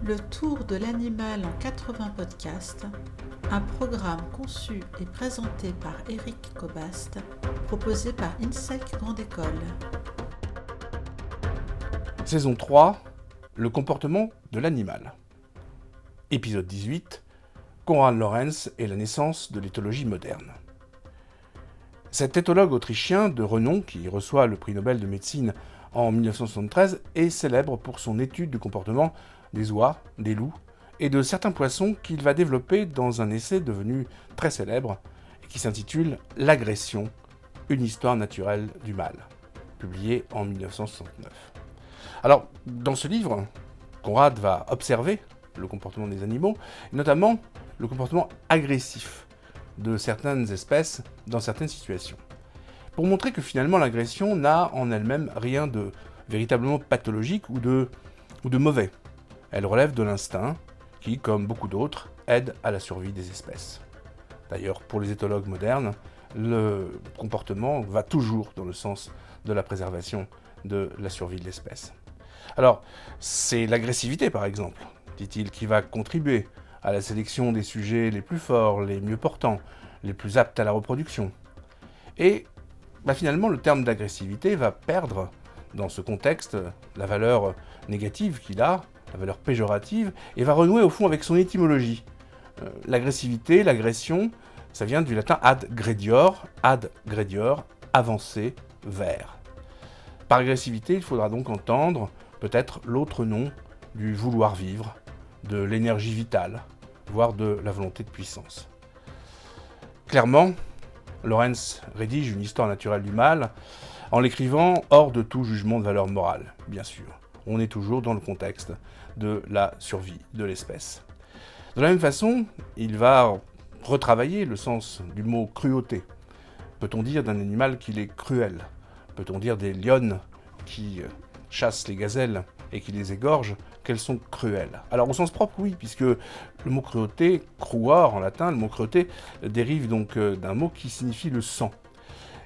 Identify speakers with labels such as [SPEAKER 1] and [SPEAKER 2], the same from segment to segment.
[SPEAKER 1] Le tour de l'animal en 80 podcasts, un programme conçu et présenté par Eric Cobast, proposé par INSEC Grande École.
[SPEAKER 2] Saison 3, le comportement de l'animal. Épisode 18, Konrad Lorenz et la naissance de l'éthologie moderne. Cet éthologue autrichien de renom, qui reçoit le prix Nobel de médecine en 1973, est célèbre pour son étude du comportement des oies, des loups et de certains poissons qu'il va développer dans un essai devenu très célèbre et qui s'intitule « L'agression, une histoire naturelle du mal », publié en 1969. Alors, dans ce livre, Konrad va observer le comportement des animaux, et notamment le comportement agressif de certaines espèces dans certaines situations, pour montrer que finalement l'agression n'a en elle-même rien de véritablement pathologique ou de mauvais. Elle relève de l'instinct qui, comme beaucoup d'autres, aide à la survie des espèces. D'ailleurs, pour les éthologues modernes, le comportement va toujours dans le sens de la préservation de la survie de l'espèce. Alors, c'est l'agressivité, par exemple, dit-il, qui va contribuer à la sélection des sujets les plus forts, les mieux portants, les plus aptes à la reproduction. Et finalement, le terme d'agressivité va perdre, dans ce contexte, la valeur négative qu'il a, la valeur péjorative, et va renouer au fond avec son étymologie. L'agressivité, l'agression, ça vient du latin ad gredior, avancer, vers. Par agressivité, il faudra donc entendre peut-être l'autre nom du vouloir vivre, de l'énergie vitale, voire de la volonté de puissance. Clairement, Lorenz rédige une histoire naturelle du mal en l'écrivant hors de tout jugement de valeur morale, bien sûr. On est toujours dans le contexte de la survie de l'espèce. De la même façon, il va retravailler le sens du mot cruauté. Peut-on dire d'un animal qu'il est cruel ? Peut-on dire des lionnes qui chassent les gazelles et qui les égorgent, qu'elles sont cruelles? Alors au sens propre, oui, puisque le mot cruauté, cruor en latin, le mot cruauté dérive donc d'un mot qui signifie le sang.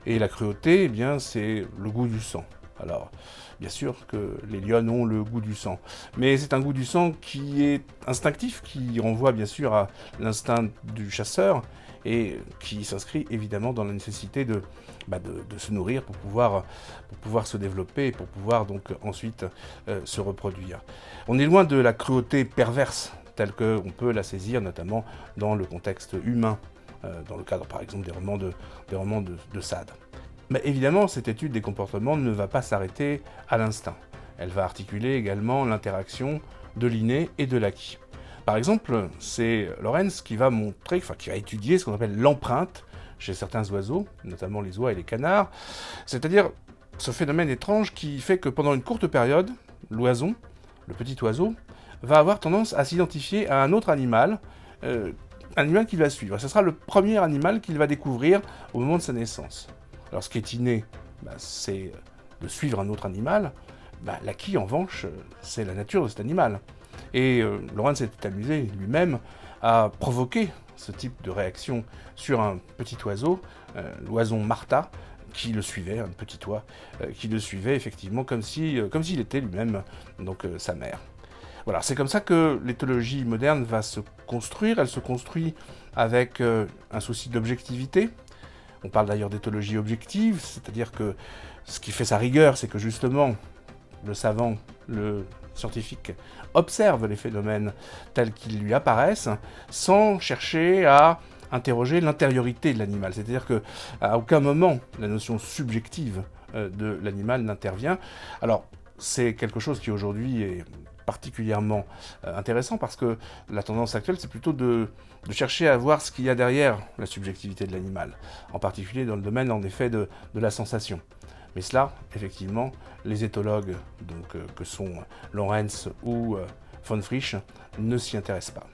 [SPEAKER 2] Et la cruauté, eh bien, c'est le goût du sang. Alors, bien sûr que les lionnes ont le goût du sang, mais c'est un goût du sang qui est instinctif, qui renvoie bien sûr à l'instinct du chasseur, et qui s'inscrit évidemment dans la nécessité de se nourrir pour pouvoir se développer et pour pouvoir donc ensuite se reproduire. On est loin de la cruauté perverse telle qu'on peut la saisir notamment dans le contexte humain, dans le cadre par exemple des romans de Sade. Mais évidemment, cette étude des comportements ne va pas s'arrêter à l'instinct. Elle va articuler également l'interaction de l'inné et de l'acquis. Par exemple, c'est Lorenz qui va étudier ce qu'on appelle l'empreinte chez certains oiseaux, notamment les oies et les canards, c'est-à-dire ce phénomène étrange qui fait que pendant une courte période, l'oison, le petit oiseau, va avoir tendance à s'identifier à un autre animal, qu'il va suivre. Ce sera le premier animal qu'il va découvrir au moment de sa naissance. Alors ce qui est inné, c'est de suivre un autre animal. L'acquis, en revanche, c'est la nature de cet animal. Et Lorenz s'est amusé lui-même à provoquer ce type de réaction sur un petit oiseau, l'oison Martha, qui le suivait, un petit oie, qui le suivait effectivement comme s'il était lui-même donc sa mère. Voilà, c'est comme ça que l'éthologie moderne va se construire. Elle se construit avec un souci d'objectivité. On parle d'ailleurs d'éthologie objective, c'est-à-dire que ce qui fait sa rigueur, c'est que justement, le savant, le scientifique, observe les phénomènes tels qu'ils lui apparaissent, sans chercher à interroger l'intériorité de l'animal. C'est-à-dire qu'à aucun moment, la notion subjective de l'animal n'intervient. Alors, c'est quelque chose qui aujourd'hui est particulièrement intéressant parce que la tendance actuelle, c'est plutôt de chercher à voir ce qu'il y a derrière la subjectivité de l'animal, en particulier dans le domaine en effet de la sensation. Mais cela, effectivement, les éthologues que sont Lorenz ou von Frisch ne s'y intéressent pas.